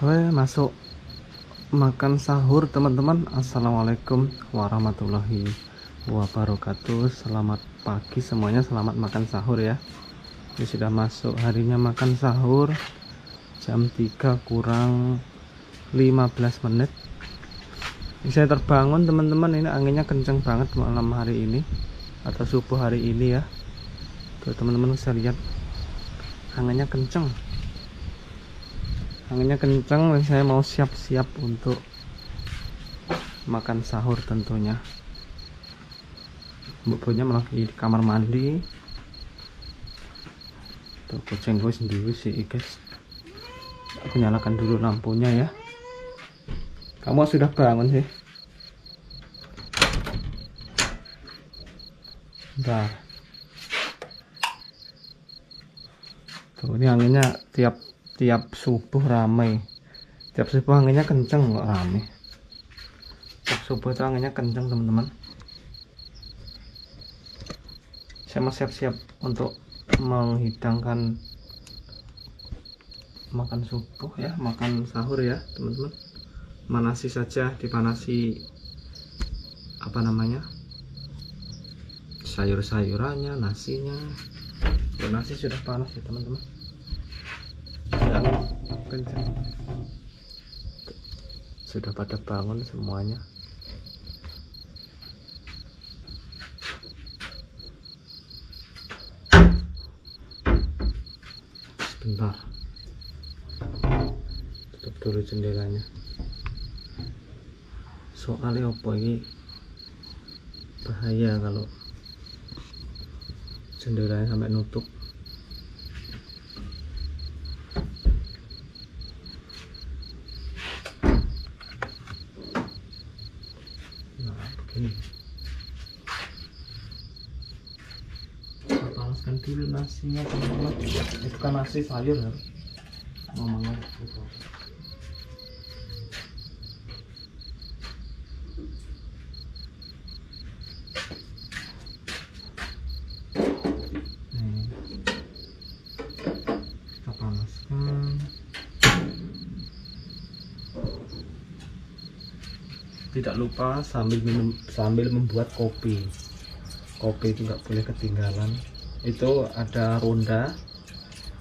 Masuk makan sahur teman-teman. Assalamualaikum warahmatullahi wabarakatuh. Selamat pagi semuanya, selamat makan sahur ya. Ini sudah masuk harinya makan sahur, jam 3 kurang 15 menit. Ini saya terbangun teman-teman, ini anginnya kenceng banget malam hari ini atau subuh hari ini ya. Tuh teman-teman bisa lihat, anginnya kenceng dan saya mau siap-siap untuk makan sahur tentunya. Bukunya lagi di kamar mandi. Tuh kucing gue sendiri sih guys. Aku nyalakan dulu lampunya ya. Kamu sudah bangun sih? Bentar. Tuh ini anginnya tiap subuh ramai. Tiap subuh anginnya kenceng kok ramai. Tiap subuh itu anginnya kenceng teman-teman. Saya mau siap-siap untuk menghidangkan makan subuh ya, makan sahur ya teman-teman. Manasi saja, dipanasi sayur-sayurannya, nasinya. Nasi sudah panas ya teman-teman. Sudah pada bangun semuanya. Sebentar, tutup dulu jendelanya. Soalnya apa ini bahaya kalau jendelanya sampai nutup. Nah begini, kita panaskan dulu nasinya teman-teman. Itu kan nasi sayur ya ngomongnya gitu. Kita panaskan. Tidak lupa sambil membuat kopi itu nggak boleh ketinggalan. Itu ada ronda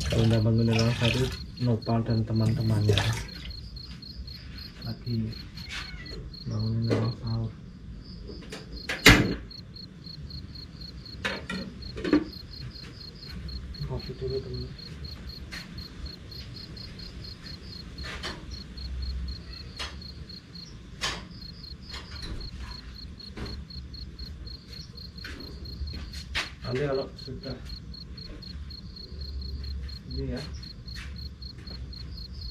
bangun satu, Nopal dan teman-temannya lagi bangunin orang sahur. Kopi dulu teman. Nanti kalau sudah ini ya,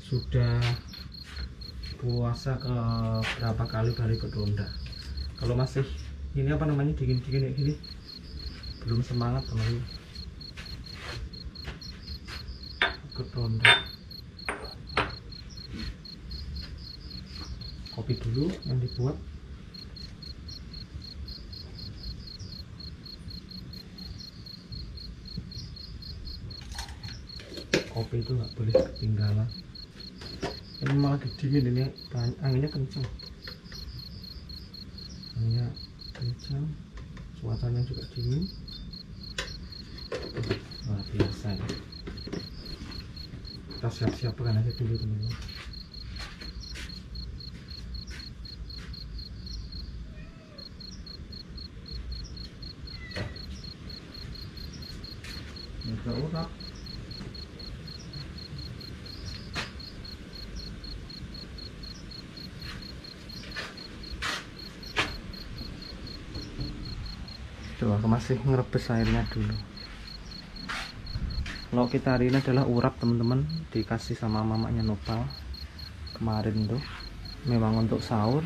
sudah puasa ke berapa kali baru ikut ronda. Kalau masih ini dingin kayak gini, belum semangat teman-teman ikut ronda. Kopi dulu yang dibuat. Kopi itu nggak boleh ketinggalan. Ini malah dingin, ini anginnya kencang. Suasananya juga dingin. Luar biasa ya. Kita siap-siapkan aja dulu teman-teman. Udah. Coba aku masih ngerebus airnya dulu. Kalau kita hari ini adalah urap teman-teman, dikasih sama mamanya Nopal kemarin tuh, memang untuk sahur.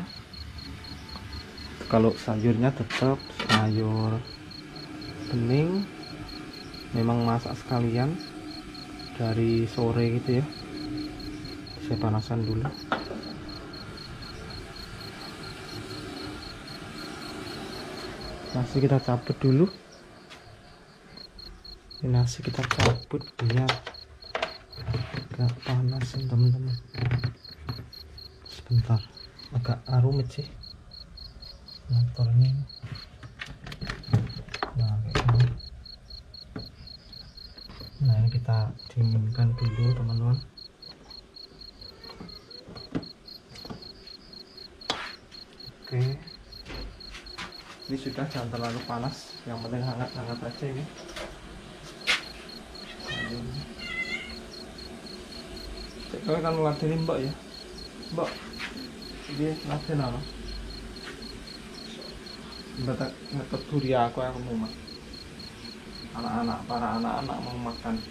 Kalau sayurnya tetap sayur bening, memang masak sekalian dari sore gitu ya. Saya panaskan dulu. Nasi kita cabut dulu. Nasi kita cabut biar agak panas teman-teman. bentar, agak rumit sih motornya. Nah kayak gini. Nah ini kita dinginkan dulu teman-teman. Oke, ini sudah, jangan terlalu panas, yang penting hangat-hangat aja ini. Cek kan ngeladeni mbak ya, mbak ini ngeladeni apa? Mbak tak ngeturi aku mau makan. Para anak-anak mau makan.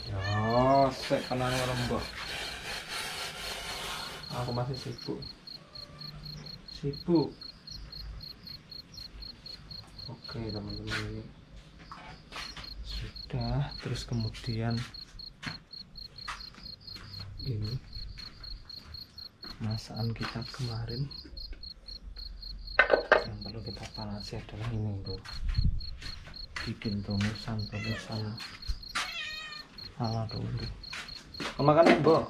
Ya, sek kenal orang mbak. Aku masih sibuk. Oke teman-teman, ini sudah. Terus kemudian ini masakan kita kemarin yang perlu kita panasi adalah ini bro, bikin tumisan ala dulu. Makan nih bro.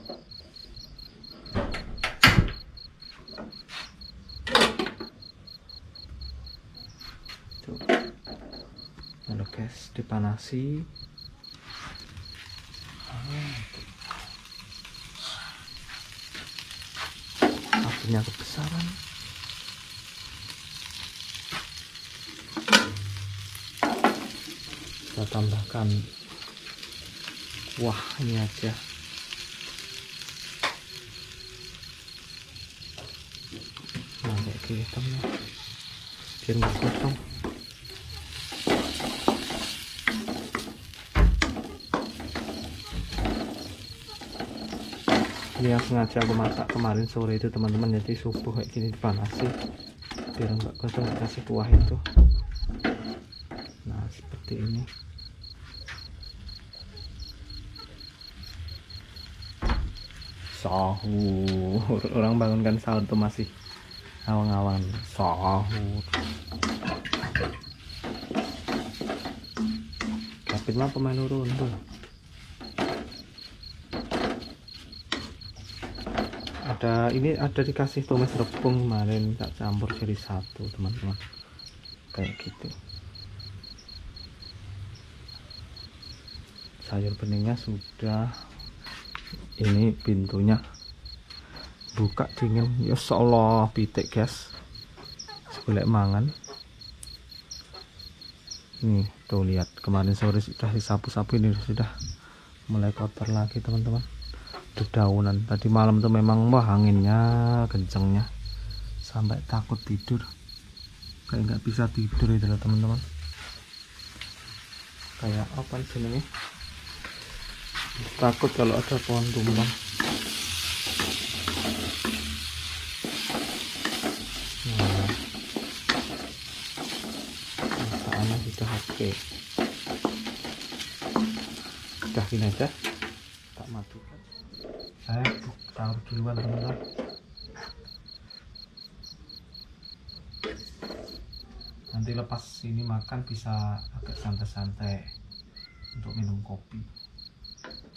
Lalu guys, dipanasi. Apinya kebesaran. Kita tambahkan kuah ini aja. Nah kayak gini teman, biar nggak gosong. Ini yang sengaja aku masak kemarin sore itu teman-teman, jadi subuh kayak gini dipanasi biar nggak gosong, dikasih kuah itu. Nah seperti ini. Sahur, orang bangunkan sahur tuh masih awang-awang. Sahur Kapit mah pemain urun tuh. Ini ada dikasih tumis rebung kemarin, tak campur jadi satu teman-teman, kayak gitu. Sayur beningnya sudah, ini pintunya buka dingin. Ya Allah, pitik guys, sebelek mangan. Nih tuh lihat, kemarin sore sudah disapu-sapu, ini sudah mulai kotor lagi teman-teman. Dedaunan tadi malam tuh memang wah anginnya kencengnya sampai takut tidur, kayak nggak bisa tidur itu loh teman-teman. Kayak apa jenenge, takut kalau ada pohon tumbang. Nah masakannya sudah oke, udah gini aja tak matikan. Saya taruh duluan teman-teman. Nanti lepas ini makan bisa agak santai-santai untuk minum kopi.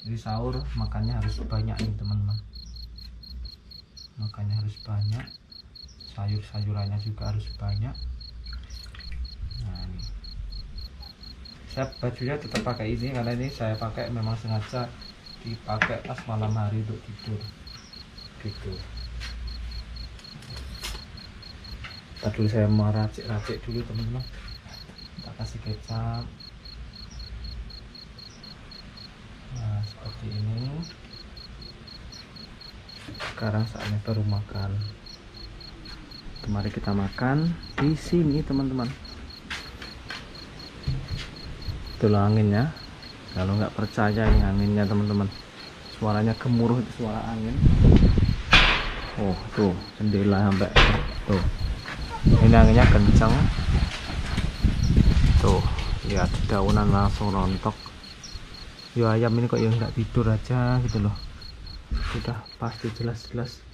Jadi sahur makannya harus banyak nih teman-teman, makannya harus banyak, sayur-sayurannya juga harus banyak. Nah ini saya bajunya tetap pakai ini karena ini saya pakai memang sengaja dipakai pas malam hari untuk tidur gitu. Tadi saya mau racik-racik dulu teman-teman, kita kasih kecap. Nah seperti ini. Sekarang saatnya baru makan. Mari kita makan di sini teman-teman. Itulah anginnya. Kalau nggak percaya ini anginnya teman-teman, suaranya gemuruh, itu suara angin. Oh tuh jendela sampai tuh, ini anginnya kencang tuh, lihat daunan langsung rontok. Yo ayam ini kok yang nggak tidur aja gitu loh, sudah pasti jelas-jelas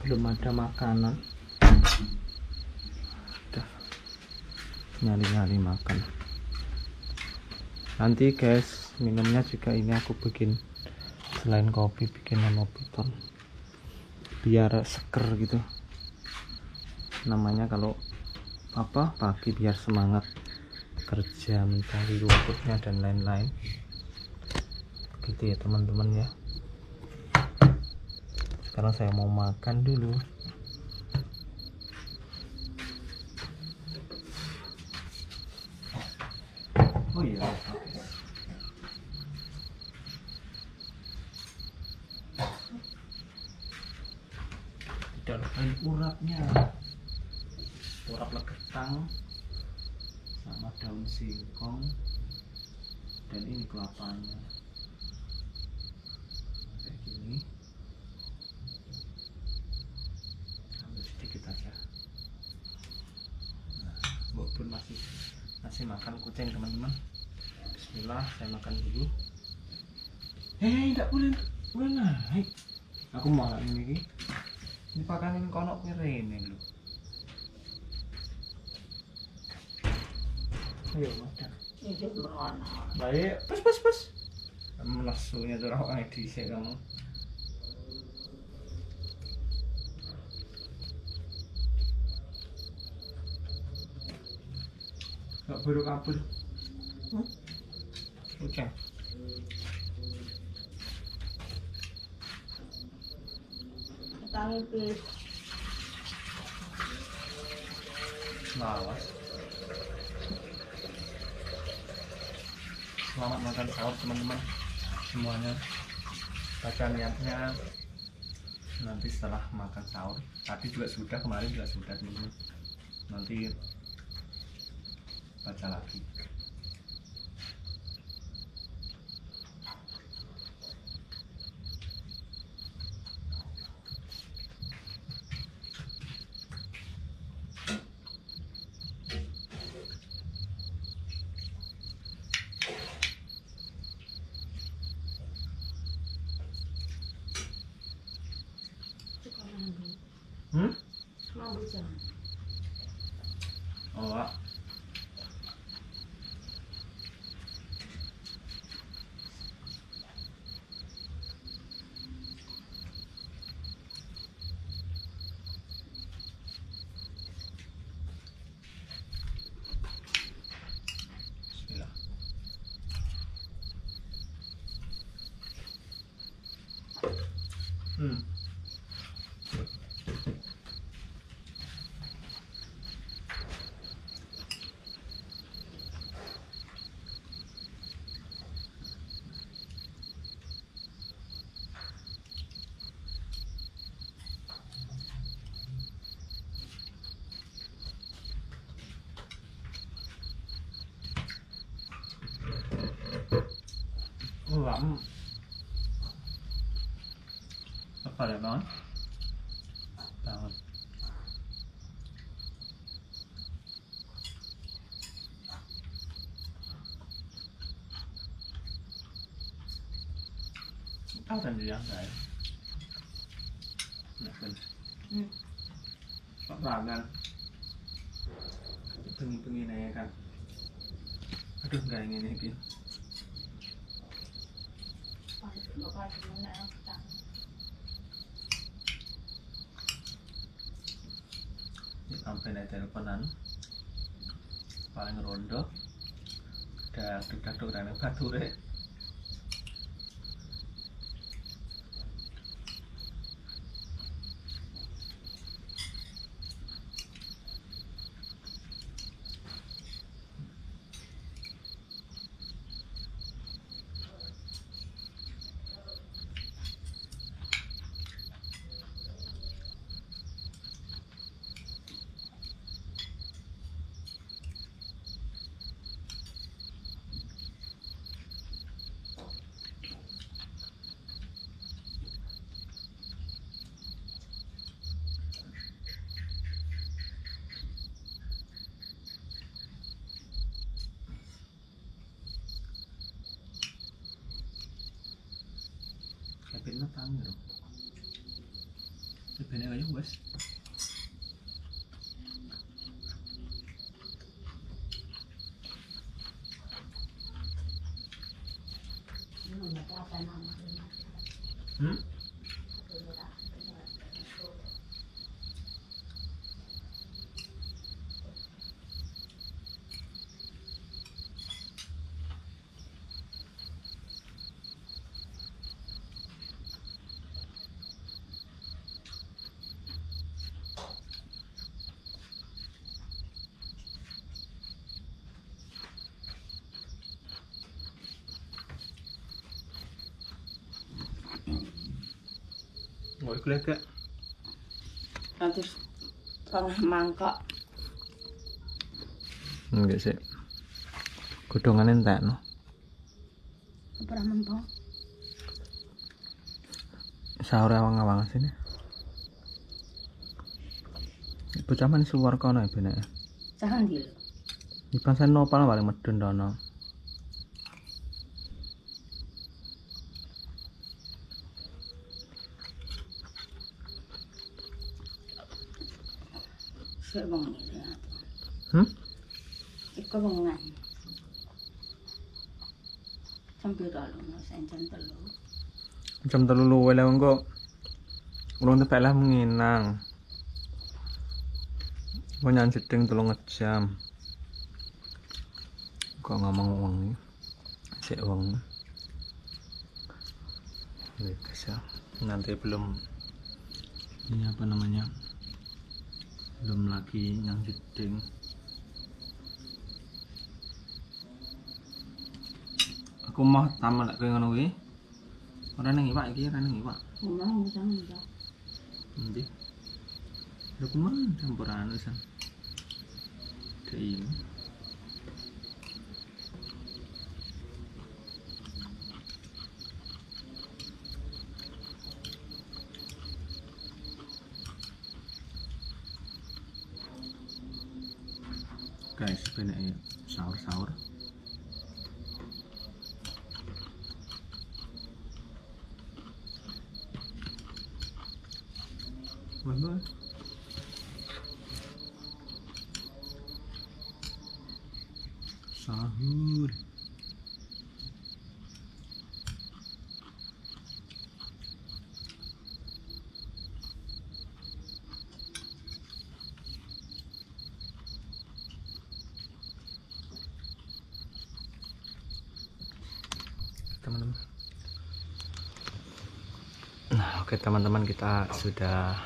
belum ada makanan, udah nyari-nyari makan. Nanti guys minumnya juga ini aku bikin, selain kopi bikin monopiton. biar seger gitu namanya, kalau pagi biar semangat kerja mencari rumputnya dan lain-lain begitu ya teman-teman ya. Sekarang saya mau makan dulu. Oh iya, tidak lupain urapnya, urap leketang sama daun singkong dan ini kelapanya kayak gini. Ambil sedikit aja. Nah, Bu Bun masih makan kucing teman-teman. Bismillah, saya makan dulu. Tidak boleh naik. Aku malah ini pakanin konok ini lho. Ayo makan. Ini berono. Baik, pas. Nasunya tuh orang di sini kamu. Gak baru kabur. Kucing. Tangi pis. Lawas. Selamat makan sahur teman-teman semuanya. Baca niatnya nanti setelah makan sahur. Tadi juga sudah, kemarin juga sudah teman-teman. Nanti baca lagi. Mau bisa. Oh, Pak. Bismillah. Lắm. Apa ya bang? Banget. Tahu kan dia enggak ya? Enggak kan? Pak Bagan. Bengi-bengi nanya kan. Aduh enggak ingin ini. Bapak gimana tak? Sampai naik teleponan paling rondo udah duduk dan batu deh. Kevin tangi loh. Kevin aja wes. Nggak boleh gak? Nanti setengah mangkok. Enggak sih. Godongan entek no. Berapa mentong? Sahur awang-awang sini. Bocah man suwar kono ya benek. Jangan dulu. Iban sen nopal paling medun dono. Saya bang ini ya. Iko bangan. Sampai lalu nasi jam telu. Jam 3 luwe lek engko. Ulun tepek lah menginang. Mau nyan jeding 3 jam. Kok ngomong wong iki. Sik wong. Guys ya. Nanti belum ini apa namanya? Belum lagi yang jeding. Aku mau taman lek ngono kuwi. Ora nang iwak iki, ora nang iwak. Ngomong jangan dah. Nanti. Lho kuman campuran wisan. Kayak ini. Guys, sebenarnya sahur-sahur. Bye-bye. Sahur. Teman-teman. Nah, oke teman-teman, kita sudah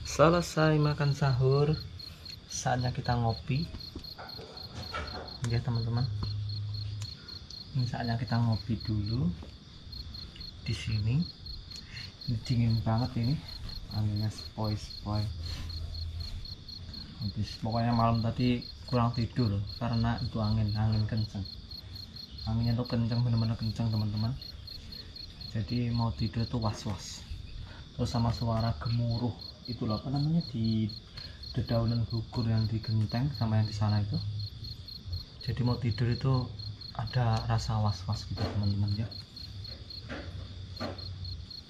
selesai makan sahur. Saatnya kita ngopi. Ya teman-teman. Ini saatnya kita ngopi dulu. Di sini. Ini dingin banget ini. Anginnya sepoi-sepoi. Habis pokoknya malam tadi kurang tidur karena itu angin kencang. Anginnya tuh kencang, bener-bener kencang teman-teman. Jadi mau tidur tuh was-was. Terus sama suara gemuruh itu loh, apa namanya, di dedaunan gugur yang di genteng sama yang di sana itu. Jadi mau tidur itu ada rasa was-was gitu teman-teman ya.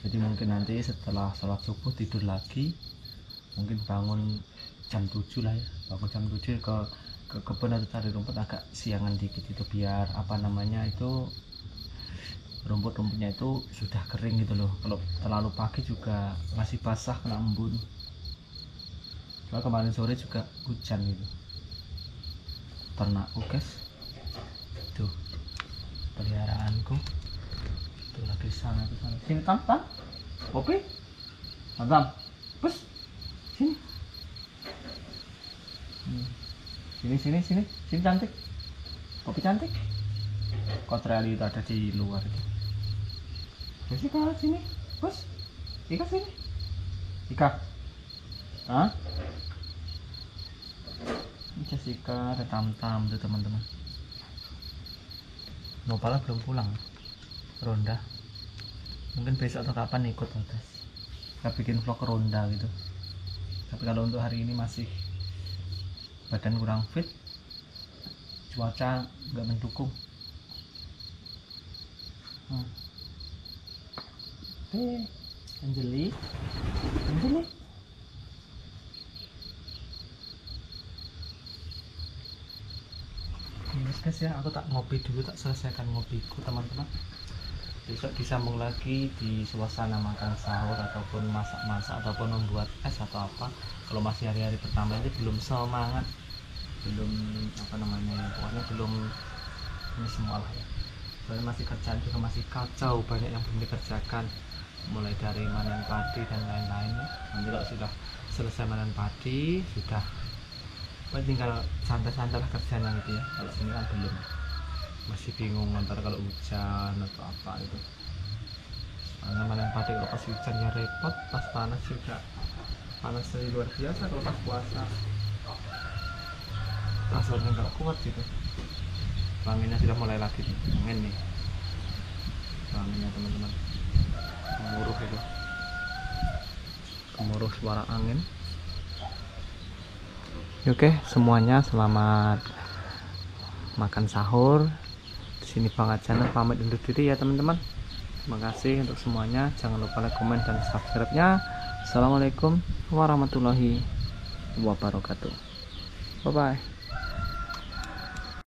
Jadi mungkin nanti setelah sholat subuh tidur lagi, mungkin bangun jam 7 lah ya, bangun jam 7 ke kebun atau cari rumput agak siangan dikit itu biar apa namanya itu rumput-rumputnya itu sudah kering gitu loh. Kalau terlalu pagi juga masih basah kena embun. Soalnya kemarin sore juga hujan gitu. Ternakku guys, tuh peliharaanku tuh lagi sana ke sana. Sini tam, kopi, tam, bus, sini. Sini cantik, kopi cantik. Kotrali itu ada di luar itu. Jessica sini, bos. Ika sini. Ika. Hah? Jessica ada tam-tam tuh teman-teman. Nopala belum pulang. Ronda. Mungkin besok atau kapan ikut atas. Kita bikin vlog ronda gitu. Tapi kalau untuk hari ini masih badan kurang fit, cuaca nggak mendukung. Anjeli. Yes guys ya, aku tak ngopi dulu, tak selesaikan ngopiku teman-teman. Besok disambung lagi di suasana makan sahur ataupun masak-masak ataupun membuat es atau apa. Kalau masih hari-hari pertama ini belum semangat, belum apa namanya, pokoknya belum ini semua lah ya. Soalnya masih kerjaan juga masih kacau, banyak yang belum dikerjakan, mulai dari manen padi dan lain-lainnya. Nanti kalau sudah selesai manen padi, sudah tinggal santai-santai lah kerjanya gitu ya. Kalau sini kan belum, masih bingung antara kalau hujan atau apa itu. Namanya padi kalau pas hujan ya repot, pas panas juga panas luar biasa kalau pas puasa. Asalnya nggak kuat gitu. Anginnya sudah mulai lagi nih, angin nih. Anginnya teman-teman, gemuruh itu, gemuruh suara angin. Oke, semuanya selamat makan sahur. Di sini Bang Channel pamit undur diri ya teman-teman. Terima kasih untuk semuanya. Jangan lupa like, komen, dan subscribe-nya. Assalamualaikum warahmatullahi wabarakatuh. Bye bye.